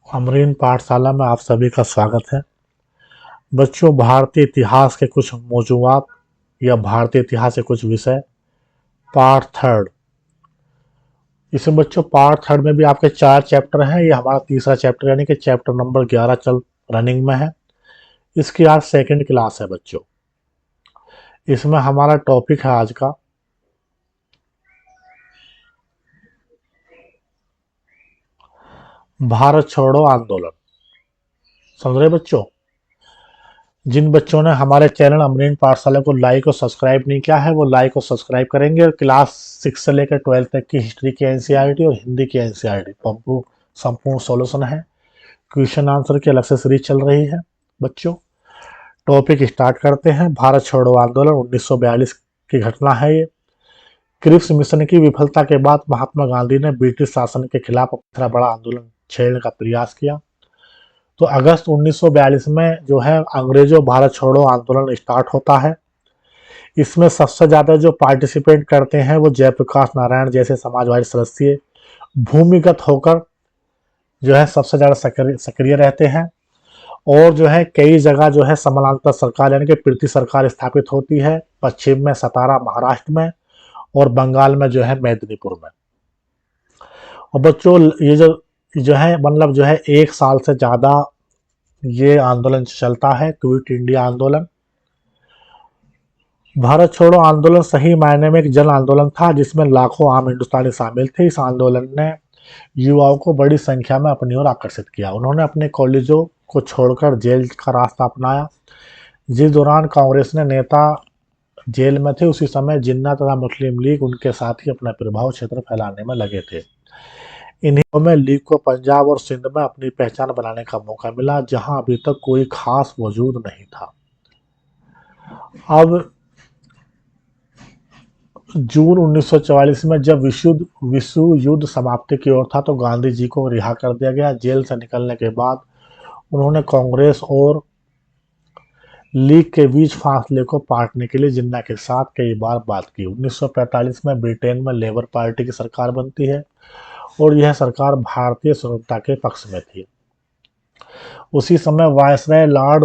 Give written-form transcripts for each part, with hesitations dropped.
अमरीन पाठशाला में आप सभी का स्वागत है। बच्चों, भारतीय इतिहास के कुछ मौजूआत या भारतीय इतिहास के कुछ विषय। Part third. इसमें बच्चों पार्ट थर्ड में भी आपके 4 चैप्टर हैं। ये हमारा तीसरा चैप्टर यानी कि चैप्टर नंबर 11 चल रनिंग में है। इसकी आज सेकंड क्लास है बच्चों। इसमें हमारा टॉपिक है आज का भारत छोड़ो आंदोलन। समझ रहे बच्चों? जिन बच्चों ने हमारे चैनल अमरीन पाठशाला को लाइक और सब्सक्राइब नहीं किया है वो लाइक और सब्सक्राइब करेंगे। और क्लास 6 से लेकर 12 तक की हिस्ट्री की एनसीईआरटी और हिंदी की एनसीईआरटी संपूर्ण सॉल्यूशन है। क्वेश्चन आंसर की अलग से सीरीज चल रही है बच्चों। टॉपिक स्टार्ट करते हैं। भारत छोड़ो आंदोलन 1942 की घटना है ये। क्रिप्स मिशन की विफलता के बाद महात्मा गांधी ने ब्रिटिश शासन के खिलाफ अपना बड़ा आंदोलन छेड़ने का प्रयास किया। तो अगस्त 1942 में जो है अंग्रेजों भारत छोड़ो आंदोलन स्टार्ट होता है। इसमें सबसे ज़्यादा जो पार्टिसिपेट करते हैं वो जयप्रकाश नारायण जैसे समाजवादी सदस्य भूमिगत होकर जो है सबसे ज़्यादा सक्रिय रहते हैं। और जो है कई जगह जो है समानांतर सरकार यानी कि प्रीति सरकार स्थापित होती है। पश्चिम में सतारा महाराष्ट्र में और बंगाल में जो है मेदिनीपुर में। और बच्चों ये जो है मतलब जो है 1 साल से ज़्यादा ये आंदोलन चलता है। क्विट इंडिया आंदोलन। भारत छोड़ो आंदोलन सही मायने में एक जन आंदोलन था जिसमें लाखों आम हिंदुस्तानी शामिल थे। इस आंदोलन ने युवाओं को बड़ी संख्या में अपनी ओर आकर्षित किया। उन्होंने अपने कॉलेजों को छोड़कर जेल का रास्ता अपनाया। जिस दौरान कांग्रेस ने नेता जेल में थे उसी समय जिन्ना तथा मुस्लिम लीग उनके साथ ही अपना प्रभाव क्षेत्र फैलाने में लगे थे। इन्हीं में लीग को पंजाब और सिंध में अपनी पहचान बनाने का मौका मिला जहां अभी तक कोई खास वजूद नहीं था। अब जून 1944 में जब विश्व युद्ध समाप्ति की ओर था तो गांधी जी को रिहा कर दिया गया। जेल से निकलने के बाद उन्होंने कांग्रेस और लीग के बीच फासले को पाटने के लिए जिन्ना के साथ कई बार बात की। 1945 में ब्रिटेन में लेबर पार्टी की सरकार बनती है और यह सरकार भारतीय स्वतंत्रता के पक्ष में थी। उसी समय वायसराय लॉर्ड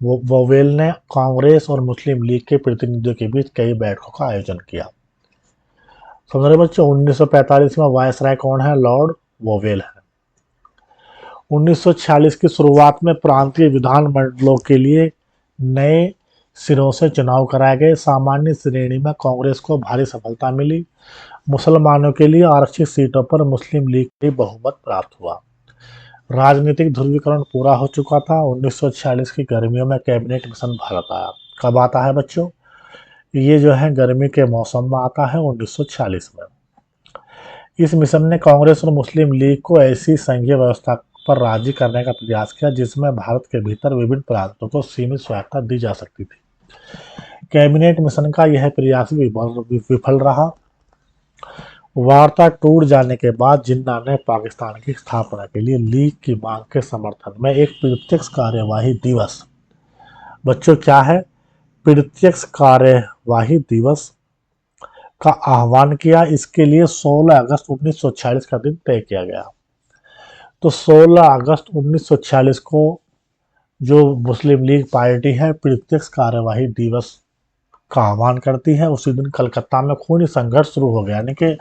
वोवेल ने कांग्रेस और मुस्लिम लीग के प्रतिनिधियों के बीच कई बैठकों का आयोजन किया। समझ रहे बच्चों? 1945 में वायसराय कौन है? लॉर्ड वोवेल है। 1946 की शुरुआत में प्रांतीय विधान मंडलों के लिए नए सिरों से चुनाव कराए गए। सामान्य श्रेणी में कांग्रेस को भारी सफलता मिली। मुसलमानों के लिए आरक्षित सीटों पर मुस्लिम लीग को बहुमत प्राप्त हुआ। राजनीतिक ध्रुवीकरण पूरा हो चुका था। 1946 की गर्मियों में कैबिनेट मिशन भारत आया। कब आता है बच्चों? ये जो है गर्मी के मौसम में आता है 1946 में। इस मिशन ने कांग्रेस और मुस्लिम लीग को ऐसी संघीय व्यवस्था पर राजी करने का प्रयास किया जिसमें भारत के भीतर विभिन्न प्रांतों को सीमित स्वायत्तता दी जा सकती थी। कैबिनेट मिशन का यह प्रयास विफल रहा। वार्ता टूट जाने के बाद जिन्ना ने पाकिस्तान की स्थापना के लिए लीग की मांग के समर्थन में एक प्रत्यक्ष कार्यवाही दिवस, बच्चों क्या है? प्रत्यक्ष कार्यवाही दिवस का आह्वान किया। इसके लिए 16 अगस्त 1946 का दिन तय किया गया। तो 16 अगस्त 1946 को जो मुस्लिम लीग पार्टी है प्रत्यक्ष कार्यवाही दिवस का आह्वान करती है। उसी दिन कलकत्ता में खूनी संघर्ष शुरू हो गया यानी कि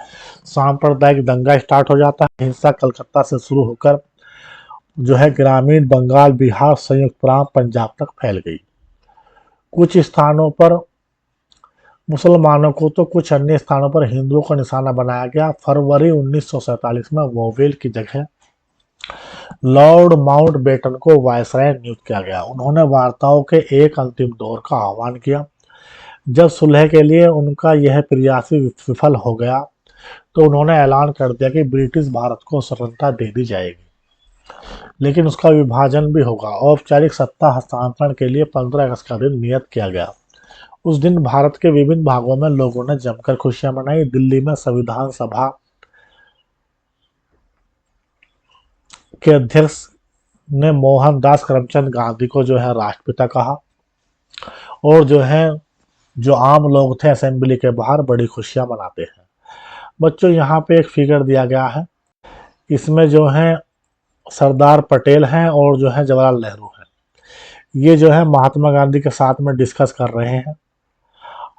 सांप्रदायिक दंगा स्टार्ट हो जाता है। हिंसा कलकत्ता से शुरू होकर जो है ग्रामीण बंगाल, बिहार, संयुक्त प्रांत, पंजाब तक फैल गई। कुछ स्थानों पर मुसलमानों को तो कुछ अन्य स्थानों पर हिंदुओं को निशाना बनाया गया। फरवरी 1947 में वोवेल की जगह लॉर्ड माउंटबेटन को वायसराय नियुक्त किया गया। उन्होंने वार्ताओं के एक अंतिम दौर का आह्वान किया। जब सुलह के लिए उनका यह प्रयास विफल हो गया तो उन्होंने ऐलान कर दिया कि ब्रिटिश भारत को स्वतंत्रता दे दी जाएगी लेकिन उसका विभाजन भी होगा। औपचारिक सत्ता हस्तांतरण के लिए 15 अगस्त का दिन नियत किया गया। उस दिन भारत के विभिन्न भागों में लोगों ने जमकर खुशियां मनाई। दिल्ली में संविधान सभा के अध्यक्ष ने मोहनदास करमचंद गांधी को जो है राष्ट्रपिता कहा और जो आम लोग थे असेंबली के बाहर बड़ी खुशियां मनाते हैं। बच्चों यहाँ पे एक फिगर दिया गया है। इसमें जो है सरदार पटेल हैं और जो है जवाहरलाल नेहरू हैं। ये जो है महात्मा गांधी के साथ में डिस्कस कर रहे हैं।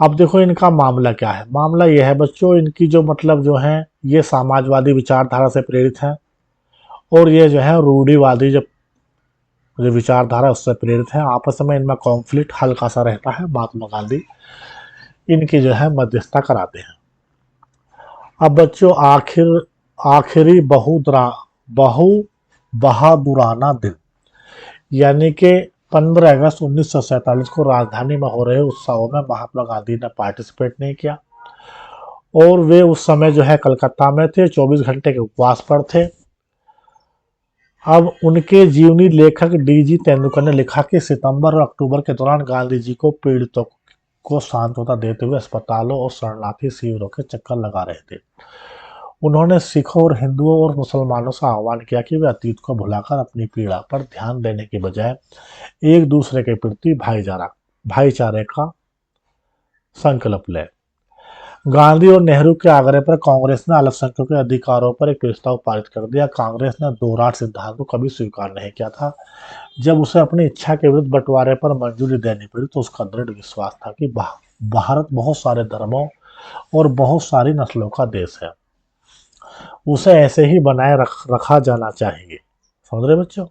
अब देखो इनका मामला क्या है। मामला ये है बच्चों, इनकी जो मतलब जो है ये समाजवादी विचारधारा से प्रेरित है और ये जो है रूढ़िवादी जो विचारधारा उससे प्रेरित है। आपस में इनमें कॉन्फ्लिक्ट हल्का सा रहता है। महात्मा गांधी इनकी जो है मध्यस्थता कराते हैं। अब बच्चों आखिरी बहु बहादुराना दिन यानी कि 15 अगस्त 1947 को राजधानी में हो रहे उत्सवों में महात्मा गांधी ने पार्टिसिपेट नहीं किया और वे उस समय जो है कलकत्ता में थे, 24 घंटे के उपवास पर थे। अब उनके जीवनी लेखक डीजी तेंदुलकर ने लिखा कि सितंबर और अक्टूबर के दौरान गांधी जी को पीड़ितों को सांत्वना देते हुए अस्पतालों और शरणार्थी शिविरों के चक्कर लगा रहे थे। उन्होंने सिखों और हिंदुओं और मुसलमानों से आह्वान किया कि वे अतीत को भुलाकर अपनी पीड़ा पर ध्यान देने के बजाय एक दूसरे के प्रति भाईचारे का संकल्प लें। गांधी और नेहरू के आग्रह पर कांग्रेस ने अल्पसंख्यकों के अधिकारों पर एक प्रस्ताव पारित कर दिया। कांग्रेस ने दो राज सिद्धांत को कभी स्वीकार नहीं किया था। जब उसे अपनी इच्छा के विरुद्ध बंटवारे पर मंजूरी देनी पड़ी तो उसका दृढ़ विश्वास था कि भारत बहुत सारे धर्मों और बहुत सारी नस्लों का देश है, उसे ऐसे ही बनाए रखा जाना चाहिए। समझ रहे बच्चों।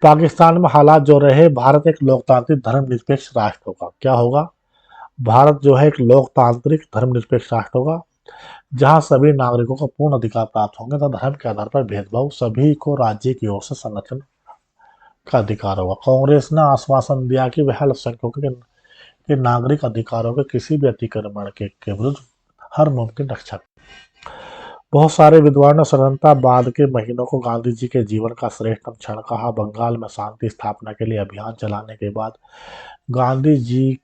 पाकिस्तान में हालात जो रहे, भारत एक लोकतांत्रिक धर्मनिरपेक्ष राष्ट्र होगा। क्या होगा? भारत जो है एक लोकतांत्रिक धर्मनिरपेक्ष राष्ट्र होगा जहां सभी नागरिकों को पूर्ण अधिकार प्राप्त होंगे तथा धर्म के आधार पर भेदभाव सभी को राज्य की ओर से संरक्षण का अधिकार होगा। कांग्रेस ने आश्वासन दिया कि वह अल्पसंख्यकों के नागरिक अधिकारों के किसी भी अतिक्रमण के विरुद्ध हर मुमकिन रक्षा। बहुत सारे विद्वानों ने स्वतंत्रता बाद के महीनों को गांधी जी के जीवन का श्रेष्ठतम क्षण कहा। बंगाल में शांति स्थापना के लिए अभियान चलाने के बाद गांधी जी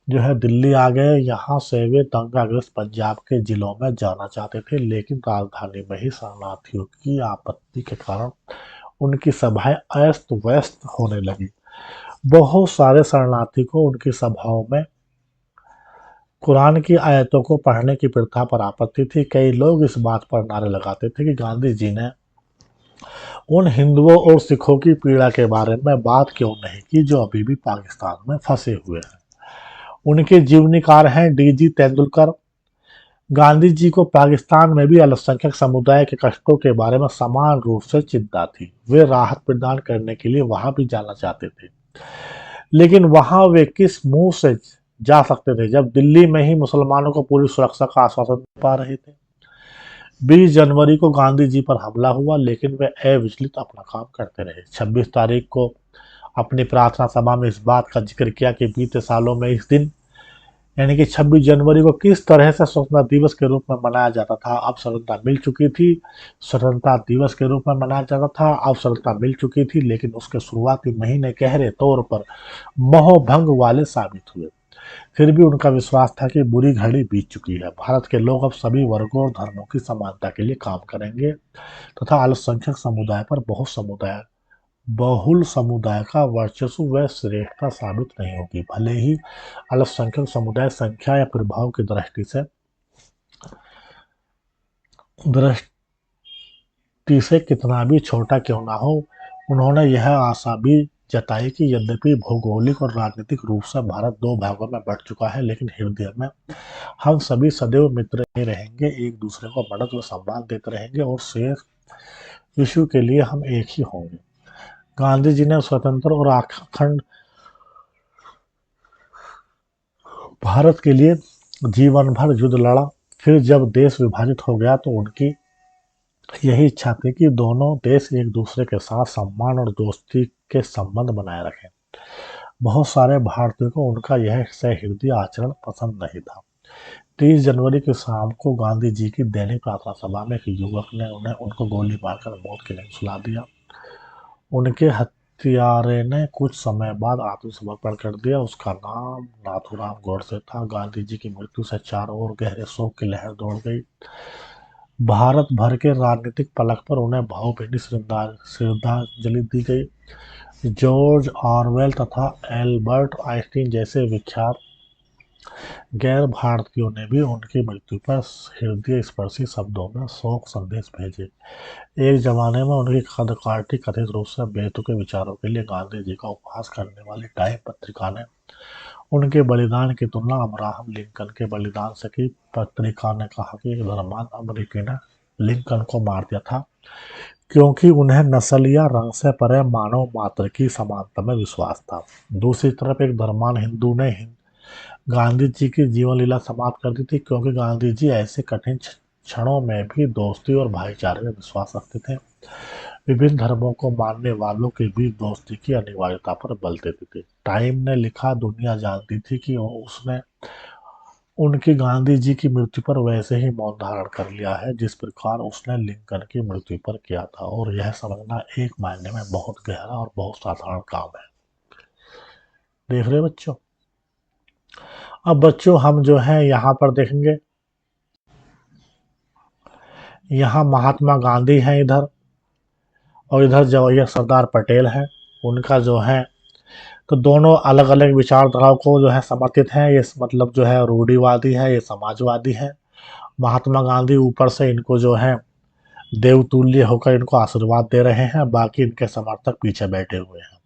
जो है दिल्ली आ गए। यहाँ से वे दंगाग्रस्त पंजाब के जिलों में जाना चाहते थे, लेकिन राजधानी में ही शरणार्थियों की आपत्ति के कारण उनकी सभाएं अस्त व्यस्त होने लगी। बहुत सारे शरणार्थी को उनकी सभाओं में कुरान की आयतों को पढ़ने की प्रथा पर आपत्ति थी। कई लोग इस बात पर नारे लगाते थे कि गांधी जी ने उन हिंदुओं और सिखों की पीड़ा के बारे में बात क्यों नहीं की जो अभी भी पाकिस्तान में फंसे हुए हैं। उनके जीवनीकार हैं डीजी तेंदुलकर। गांधी जी को पाकिस्तान में भी अल्पसंख्यक समुदाय के कष्टों के बारे में समान रूप से चिंता थी। वे राहत प्रदान करने के लिए वहां भी जाना चाहते थे, लेकिन वहां वे किस मुंह से जा सकते थे जब दिल्ली में ही मुसलमानों को पूरी सुरक्षा का आश्वासन पा रहे थे। 20 जनवरी को गांधी जी पर हमला हुआ, लेकिन वे अविचलित अपना काम करते रहे। 26 तारीख को अपनी प्रार्थना सभा में इस बात का जिक्र किया कि बीते सालों में इस दिन यानी कि 26 जनवरी को किस तरह से स्वतंत्रता दिवस के रूप में मनाया जाता था। अब स्वतंत्रता मिल चुकी थी। स्वतंत्रता दिवस के रूप में मनाया जाता था, अब स्वतंत्रता मिल चुकी थी, लेकिन उसके शुरुआती महीने गहरे तौर पर मोहभंग वाले साबित हुए। फिर भी उनका विश्वास था कि बुरी घड़ी बीत चुकी है। भारत के लोग अब सभी वर्गों और धर्मों की समानता के लिए काम करेंगे तथा अल्पसंख्यक समुदाय पर बहुल समुदाय का वर्चस्व व श्रेष्ठता साबित नहीं होगी। भले ही अल्पसंख्यक समुदाय संख्या या प्रभाव की दृष्टि से कितना भी छोटा क्यों ना हो, उन्होंने यह आशा भी जताई कि यद्यपि भौगोलिक और राजनीतिक रूप से भारत दो भागों में बंट चुका है, लेकिन हृदय में हम सभी सदैव मित्र ही रहेंगे, एक दूसरे को मदद व सम्मान देते रहेंगे और शेष विश्व के लिए हम एक ही होंगे। गांधी जी ने स्वतंत्र और अखंड भारत के लिए जीवन भर युद्ध लड़ा। फिर जब देश विभाजित हो गया तो उनकी यही इच्छा थी कि दोनों देश एक दूसरे के साथ सम्मान और दोस्ती के संबंध बनाए रखें। बहुत सारे भारतीयों को उनका यह सहृदय आचरण पसंद नहीं था। 30 जनवरी की शाम को गांधी जी की दैनिक प्रार्थना सभा में एक युवक ने उनको गोली मारकर मौत के लिए सुला दिया। उनके हत्यारे ने कुछ समय बाद आत्मसमर्पण कर दिया। उसका नाम नाथूराम गोडसे था। गांधी जी की मृत्यु से चारों ओर गहरे शोक की लहर दौड़ गई। भारत भर के राजनीतिक पलक पर उन्हें भावभीनी श्रद्धांजलि दी गई। जॉर्ज ऑरवेल तथा एल्बर्ट आइंस्टीन जैसे विख्यात गैर भारतीयों ने भी उनकी मृत्यु पर हृदय स्पर्शी शब्दों में शोक संदेश भेजे। एक जमाने में उनकी खदकाठी कथित रूप से बेतुके विचारों के लिए गांधी जी का उपहास करने वाली टाइम पत्रिका ने उनके बलिदान की तुलना अब्राहम लिंकन के बलिदान से की। पत्रिका ने कहा कि एक धर्मांध अमेरिकी ने लिंकन को मार दिया था क्योंकि उन्हें नस्ल या रंग से परे मानव मात्र की समानता में विश्वास था। दूसरी तरफ एक धर्मांध हिंदू ने गांधी जी की जीवन लीला समाप्त कर दी थी क्योंकि गांधी जी ऐसे कठिन क्षणों में भी दोस्ती और भाईचारे में विश्वास रखते थे। विभिन्न धर्मों को मानने वालों के बीच दोस्ती की अनिवार्यता पर बल देते थे। टाइम ने लिखा, दुनिया जानती थी कि उसने उनकी गांधी जी की मृत्यु पर वैसे ही मौन धारण कर लिया है जिस प्रकार उसने लिंकन की मृत्यु पर किया था, और यह समझना एक मायने में बहुत गहरा और बहुत साधारण काम है। देख रहे बच्चों। अब बच्चों हम जो है यहाँ पर देखेंगे, यहाँ महात्मा गांधी हैं इधर, और इधर जो ये सरदार पटेल है। उनका जो है तो दोनों अलग अलग विचारधाराओं को जो है समर्थित हैं। ये मतलब जो है रूढ़िवादी है, ये समाजवादी है। महात्मा गांधी ऊपर से इनको जो है देवतुल्य होकर इनको आशीर्वाद दे रहे हैं, बाकी इनके समर्थक पीछे बैठे हुए हैं।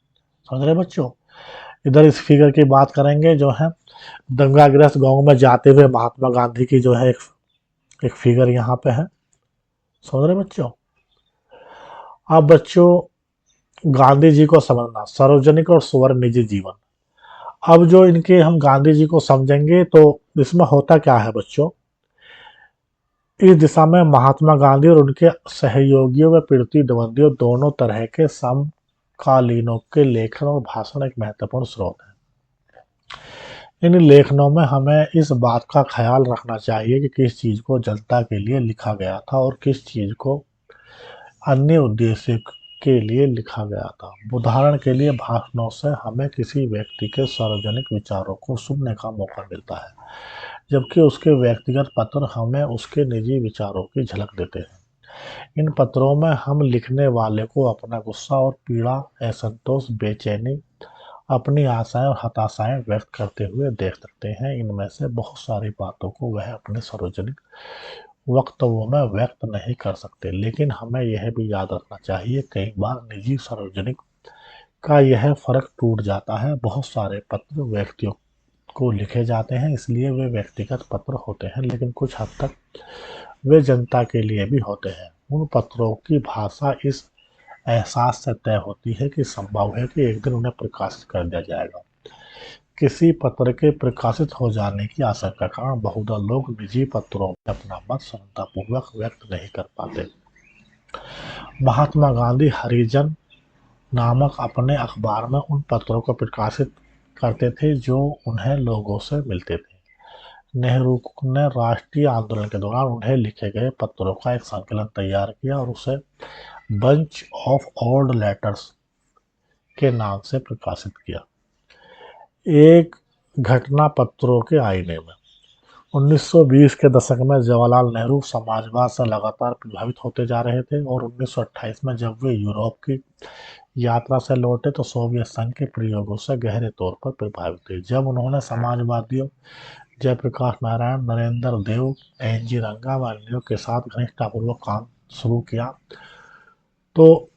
समझ रहे बच्चों। इधर इस फिगर की बात करेंगे जो है दंगाग्रस्त गांव में जाते हुए महात्मा गांधी की जो है एक फिगर यहाँ पे है। समझ रहे बच्चों। अब बच्चों गांधी जी को समझना, सार्वजनिक और स्वर्ण निजी जीवन। अब जो इनके हम गांधी जी को समझेंगे तो इसमें होता क्या है बच्चों, इस दिशा में महात्मा गांधी और उनके सहयोगियों व प्रीति दवंदियों दोनों तरह के समकालीनों के लेखन और भाषण एक महत्वपूर्ण स्रोत है। इन लेखनों में हमें इस बात का ख्याल रखना चाहिए कि किस चीज को जनता के लिए लिखा गया था और किस चीज को अन्य उद्देश्य के लिए लिखा गया था। उदाहरण के लिए भाषणों से हमें किसी व्यक्ति के सार्वजनिक विचारों को सुनने का मौका मिलता है, जबकि उसके व्यक्तिगत पत्र हमें उसके निजी विचारों की झलक देते हैं। इन पत्रों में हम लिखने वाले को अपना गुस्सा और पीड़ा, असंतोष, बेचैनी, अपनी आशाएं और हताशाएं व्यक्त करते हुए देख सकते हैं। इनमें से बहुत सारी बातों को वह अपने सार्वजनिक वक्तव्यों में व्यक्त नहीं कर सकते, लेकिन हमें यह भी याद रखना चाहिए कई बार निजी सार्वजनिक का यह फर्क टूट जाता है। बहुत सारे पत्र व्यक्तियों को लिखे जाते हैं, इसलिए वे व्यक्तिगत पत्र होते हैं, लेकिन कुछ हद तक वे जनता के लिए भी होते हैं। उन पत्रों की भाषा इस एहसास से तय होती है कि संभव है कि एक दिन उन्हें प्रकाशित कर दिया जाएगा। किसी पत्र के प्रकाशित हो जाने की आशंका के कारण बहुधा लोग निजी पत्रों में अपना मत सरलतापूर्वक व्यक्त नहीं कर पाते। महात्मा गांधी हरिजन नामक अपने अखबार में उन पत्रों को प्रकाशित करते थे जो उन्हें लोगों से मिलते थे। नेहरू ने राष्ट्रीय आंदोलन के दौरान उन्हें लिखे गए पत्रों का एक संकलन तैयार किया और उसे बंच ऑफ ओल्ड लेटर्स के नाम से प्रकाशित किया। एक घटना पत्रों के आईने में 1920 के दशक में जवाहरलाल नेहरू समाजवाद से लगातार प्रभावित होते जा रहे थे और 1928 में जब वे यूरोप की यात्रा से लौटे तो सोवियत संघ के प्रयोगों से गहरे तौर पर प्रभावित हुए। जब उन्होंने समाजवादियों जयप्रकाश नारायण, नरेंद्र देव, एन.जी. रंगा व अन्यों के साथ घनिष्ठतापूर्वक काम शुरू किया तो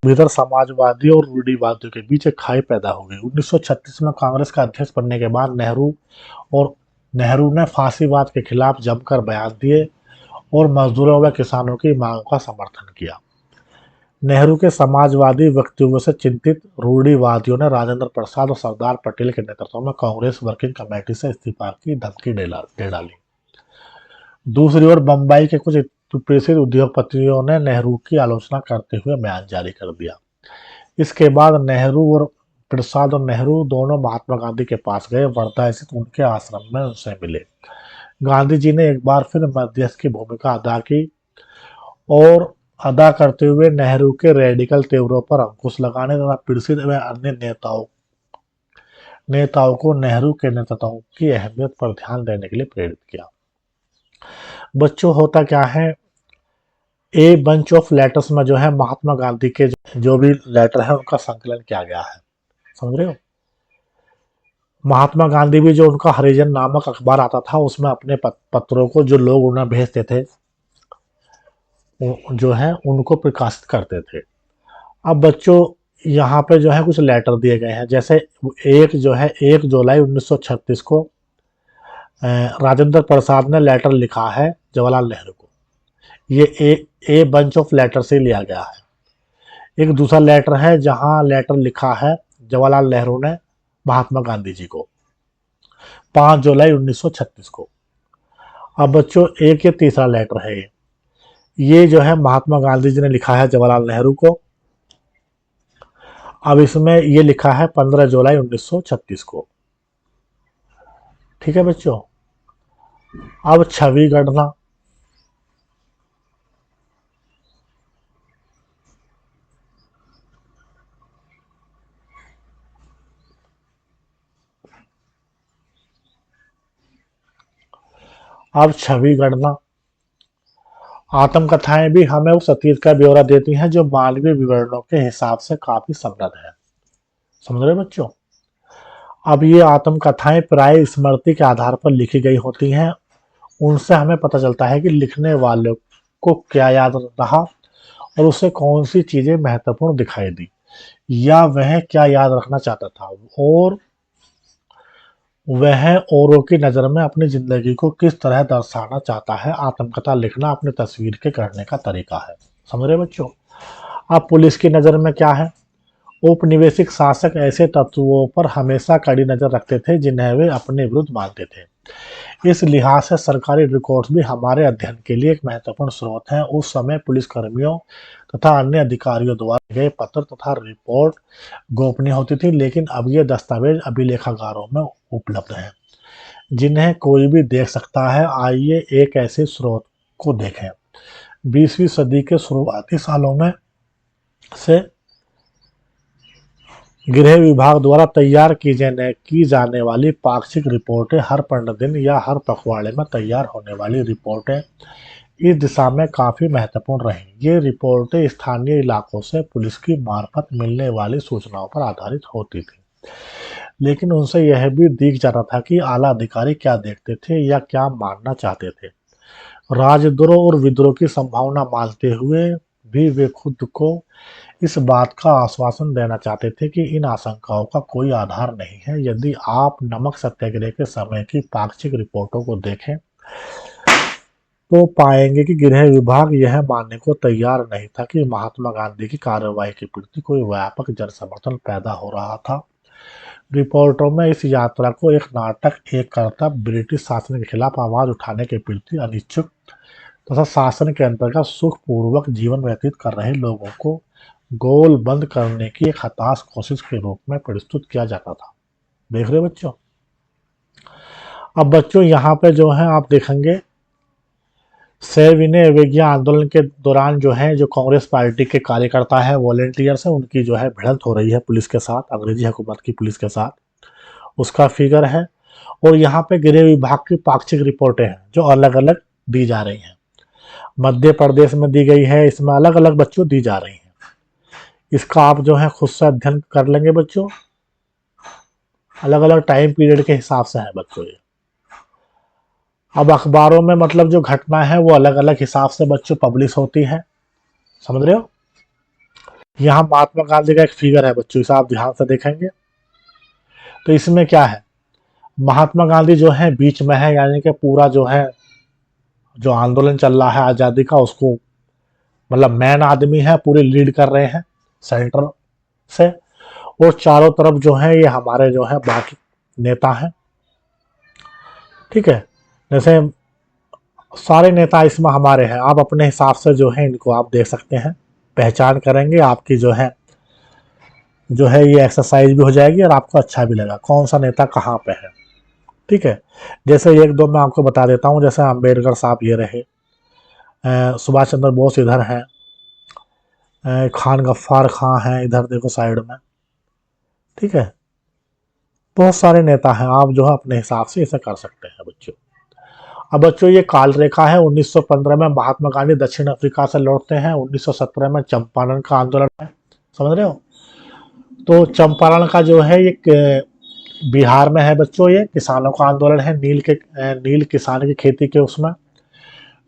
भीतर समाजवादी और रूढ़िवादियों के बीच एक खाई पैदा हो गई। 1936 में कांग्रेस का अध्यक्ष बनने के बाद नेहरू ने फांसीवाद के खिलाफ जमकर बयान दिए और मजदूरों व किसानों की मांग का समर्थन किया। नेहरू के समाजवादी वक्तव्यों से चिंतित रूढ़िवादियों ने राजेंद्र प्रसाद और सरदार पटेल के नेतृत्व में कांग्रेस वर्किंग कमेटी से इस्तीफा की धमकी दे डाली। दूसरी ओर बम्बई के कुछ प्रसिद्ध उद्योगपतियों ने नेहरू की आलोचना करते हुए बयान जारी कर दिया। इसके बाद प्रसाद और नेहरू दोनों महात्मा गांधी के पास गए। वर्धा स्थित उनके आश्रम में उनसे मिले। गांधी जी ने एक बार फिर मध्यस्थ की भूमिका अदा करते हुए नेहरू के रेडिकल तेवरों पर अंकुश लगाने तथा प्रसिद्ध व अन्य नेताओं को नेहरू के नेतृत्व की अहमियत पर ध्यान देने के लिए प्रेरित किया। बच्चों होता क्या है, ए बंच ऑफ लेटर्स में जो है महात्मा गांधी के जो भी लेटर है उनका संकलन किया गया है। समझ रहे हो? महात्मा गांधी भी जो उनका हरिजन नामक अखबार आता था उसमें अपने पत्रों को जो लोग उन्हें भेजते थे जो है उनको प्रकाशित करते थे। अब बच्चों यहाँ पे जो है कुछ लेटर दिए गए हैं, जैसे एक जो है 1 जुलाई 1936 को राजेंद्र प्रसाद ने लेटर लिखा है जवाहरलाल नेहरू को। ये ए बंच ऑफ लेटर से लिया गया है। एक दूसरा लेटर है जहां लेटर लिखा है जवाहरलाल नेहरू ने महात्मा गांधी जी को 5 जुलाई 1936 को। अब बच्चों एक ये तीसरा लेटर है, ये जो है महात्मा गांधी जी ने लिखा है जवाहरलाल नेहरू को। अब इसमें ये लिखा है 15 जुलाई 1936 को। ठीक है बच्चों। अब छवि गणना। अब छवि गणना। आत्मकथाएं भी हमें उस अतीत का ब्यौरा देती हैं जो मानवीय विवरणों के हिसाब से काफी समृद्ध है। समझ रहे बच्चों? अब ये आत्मकथाएं प्राय स्मृति के आधार पर लिखी गई होती हैं। उनसे हमें पता चलता है कि लिखने वाले को क्या याद रहा और उसे कौन सी चीजें महत्वपूर्ण दिखाई दी या वह क्या याद रखना चाहता था और वह औरों की नज़र में अपनी ज़िंदगी को किस तरह दर्शाना चाहता है। आत्मकथा लिखना अपनी तस्वीर के करने का तरीका है। समझ रहे बच्चों? अब पुलिस की नज़र में क्या है? औपनिवेशिक शासक ऐसे तत्वों पर हमेशा कड़ी नज़र रखते थे जिन्हें वे अपने विरुद्ध मानते थे। इस लिहाज से सरकारी रिकॉर्ड्स भी हमारे अध्ययन के लिए एक महत्वपूर्ण स्रोत हैं। उस समय पुलिसकर्मियों तथा अन्य अधिकारियों द्वारा गए पत्र तथा रिपोर्ट गोपनीय होती थी, लेकिन अब ये दस्तावेज अभिलेखागारों में उपलब्ध हैं जिन्हें कोई भी देख सकता है। आइए एक ऐसे स्रोत को देखें। 20वीं सदी के शुरुआती सालों में से गृह विभाग द्वारा तैयार की जाने वाली पाक्षिक रिपोर्टें हर 15 दिन या हर पखवाड़े में तैयार होने वाली रिपोर्टें इस दिशा में काफ़ी महत्वपूर्ण रहीं। ये रिपोर्टें स्थानीय इलाकों से पुलिस की मार्फत मिलने वाली सूचनाओं पर आधारित होती थी, लेकिन उनसे यह भी दिख जाता था कि आला अधिकारी क्या देखते थे या क्या मानना चाहते थे। राजद्रोह और विद्रोह की संभावना मानते हुए भी वे खुद को इस बात का आश्वासन देना चाहते थे कि इन आशंकाओं का कोई आधार नहीं है। यदि आप नमक सत्याग्रह के समय की पाक्षिक रिपोर्टों को देखें तो पाएंगे कि गृह विभाग यह मानने को तैयार नहीं था कि महात्मा गांधी की कार्रवाई के प्रति कोई व्यापक जन समर्थन पैदा हो रहा था। रिपोर्टों में इस यात्रा को एक नाटक, एक करतब, ब्रिटिश शासन के खिलाफ आवाज उठाने के प्रति अनिच्छुक तथा शासन के अंतर्गत सुखपूर्वक जीवन व्यतीत कर रहे लोगों को गोल बंद करने की एक हताश कोशिश के रूप में प्रस्तुत किया जाता था। देख रहे बच्चों? अब बच्चों यहाँ पे जो है आप देखेंगे सविनय अवज्ञा आंदोलन के दौरान जो है जो कांग्रेस पार्टी के कार्यकर्ता है, वॉलेंटियर्स है, उनकी जो है भिड़ंत हो रही है पुलिस के साथ, अंग्रेजी हुकूमत की पुलिस के साथ, उसका फिगर है। और यहाँ पे गृह विभाग की पाक्षिक रिपोर्टें हैं जो अलग अलग दी जा रही हैं। मध्य प्रदेश में दी गई है, इसमें अलग अलग बच्चों दी जा रही हैं। इसका आप जो है खुद से अध्ययन कर लेंगे बच्चों। अलग अलग टाइम पीरियड के हिसाब से है बच्चों ये। अब अखबारों में मतलब जो घटना है वो अलग अलग हिसाब से बच्चों पब्लिश होती है। समझ रहे हो? यहाँ महात्मा गांधी का एक फिगर है बच्चों, इसे आप ध्यान से देखेंगे तो इसमें क्या है, महात्मा गांधी जो है बीच में है, यानी कि पूरा जो है जो आंदोलन चल रहा है आज़ादी का उसको मतलब मैन आदमी है, पूरे लीड कर रहे हैं सेंटर से। और चारों तरफ जो है ये हमारे जो है बाकी नेता हैं। ठीक है, जैसे सारे नेता इसमें हमारे हैं। आप अपने हिसाब से जो है इनको आप देख सकते हैं, पहचान करेंगे, आपकी जो है ये एक्सरसाइज भी हो जाएगी और आपको अच्छा भी लगा कौन सा नेता कहाँ पे है। ठीक है, जैसे एक दो मैं आपको बता देता हूँ। जैसे अम्बेडकर साहब ये रहे, सुभाष चंद्र बोस इधर हैं, खान गफ्फार खां हैं इधर देखो साइड में। ठीक है, बहुत सारे नेता हैं, आप जो है अपने हिसाब से इसे कर सकते हैं बच्चों। अब बच्चों ये काल रेखा है। 1915 में महात्मा गांधी दक्षिण अफ्रीका से लौटते हैं। 1917 में चंपारण का आंदोलन है, समझ रहे हो। तो चंपारण का जो है ये बिहार में है बच्चों। ये किसानों का आंदोलन है, नील किसान की खेती के उसमें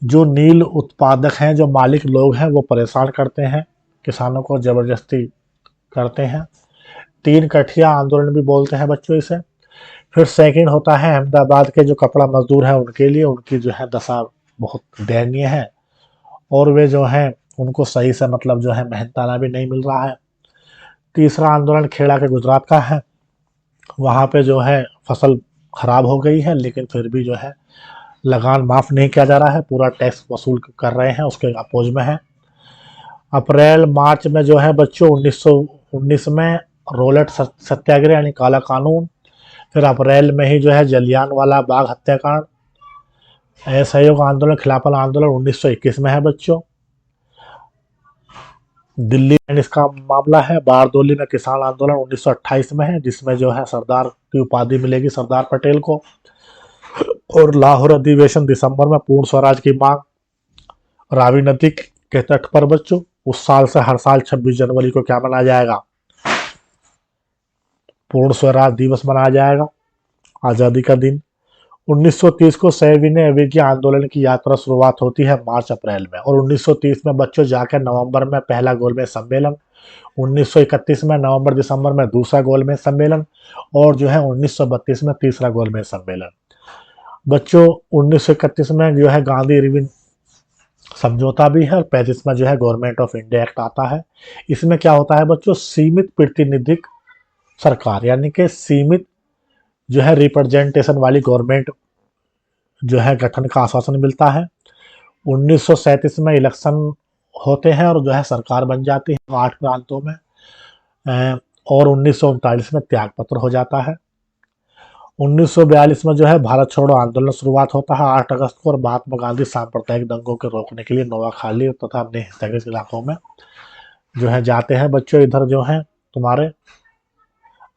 जो नील उत्पादक हैं, जो मालिक लोग हैं, वो परेशान करते हैं किसानों को, जबरदस्ती करते हैं। तीन कठिया आंदोलन भी बोलते हैं बच्चों इसे। फिर सेकंड होता है अहमदाबाद के जो कपड़ा मजदूर हैं उनके लिए, उनकी जो है दशा बहुत दयनीय है और वे जो हैं उनको सही से मतलब जो है मेहनताना भी नहीं मिल रहा है। तीसरा आंदोलन खेड़ा के गुजरात का है। वहाँ पे जो है फसल खराब हो गई है लेकिन फिर भी जो है लगान माफ़ नहीं किया जा रहा है, पूरा टैक्स वसूल कर रहे हैं, उसके अपोज में है। अप्रैल मार्च में जो है बच्चों 1919 में रोलेट सत्याग्रह यानी काला कानून। फिर अप्रैल में ही जो है जलियांवाला बाग हत्याकांड। असहयोग आंदोलन, खिलाफत आंदोलन 1921 में है बच्चों। दिल्ली में इसका मामला है। बारदोली में किसान आंदोलन 1928 में है, जिसमें जो है सरदार की उपाधि मिलेगी सरदार पटेल को। और लाहौर अधिवेशन दिसंबर में, पूर्ण स्वराज की मांग। रावी नदी के तट पर बच्चों उस साल से हर साल 26 जनवरी को क्या मनाया जाएगा, पूर्ण स्वराज दिवस मनाया जाएगा, आज़ादी का दिन। 1930 को सविनय अवज्ञा आंदोलन की यात्रा शुरुआत होती है मार्च अप्रैल में। और 1930 में बच्चों जाकर नवंबर में पहला गोलमेज सम्मेलन, 1931 में नवंबर दिसंबर में दूसरा गोलमेज सम्मेलन और जो है 1932 में तीसरा गोलमेज सम्मेलन। बच्चों 1931 में जो है गांधी इरविन समझौता भी है और 35 में जो है गवर्नमेंट ऑफ इंडिया एक्ट आता है। इसमें क्या होता है बच्चों, सीमित प्रतिनिधिक सरकार यानी कि सीमित जो है रिप्रेजेंटेशन वाली गवर्नमेंट जो है गठन का आश्वासन मिलता है। 1937 में इलेक्शन होते हैं और जो है सरकार बन जाती है 8 प्रांतों में। और 1939 में त्यागपत्र हो जाता है। 1942 में जो है भारत छोड़ो आंदोलन शुरुआत होता है 8 अगस्त को। और महात्मा गांधी सांप्रदायिक दंगों के रोकने के लिए नोआखाली तथा अन्य हिंसक इलाकों में जो है जाते हैं बच्चों। इधर जो है तुम्हारे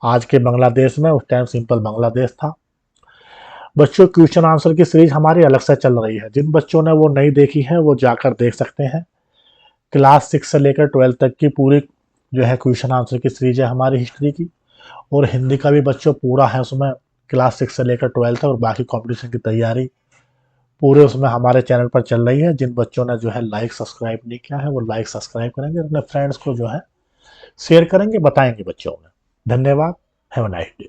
आज के बांग्लादेश में, उस टाइम सिंपल बांग्लादेश था। बच्चों क्वेश्चन आंसर की सीरीज हमारी अलग से चल रही है, जिन बच्चों ने वो नहीं देखी है वो जाकर देख सकते हैं। क्लास 6 से लेकर 12 तक की पूरी जो है क्वेश्चन आंसर की सीरीज है हमारी हिस्ट्री की। और हिंदी का भी बच्चों पूरा है उसमें, क्लास 6 से लेकर 12 तक। और बाकी कंपटीशन की तैयारी पूरे उसमें हमारे चैनल पर चल रही है। जिन बच्चों ने जो है लाइक सब्सक्राइब नहीं किया है वो लाइक सब्सक्राइब करेंगे, अपने फ्रेंड्स को जो है शेयर करेंगे, बताएंगे बच्चों में। धन्यवाद। Have a nice day.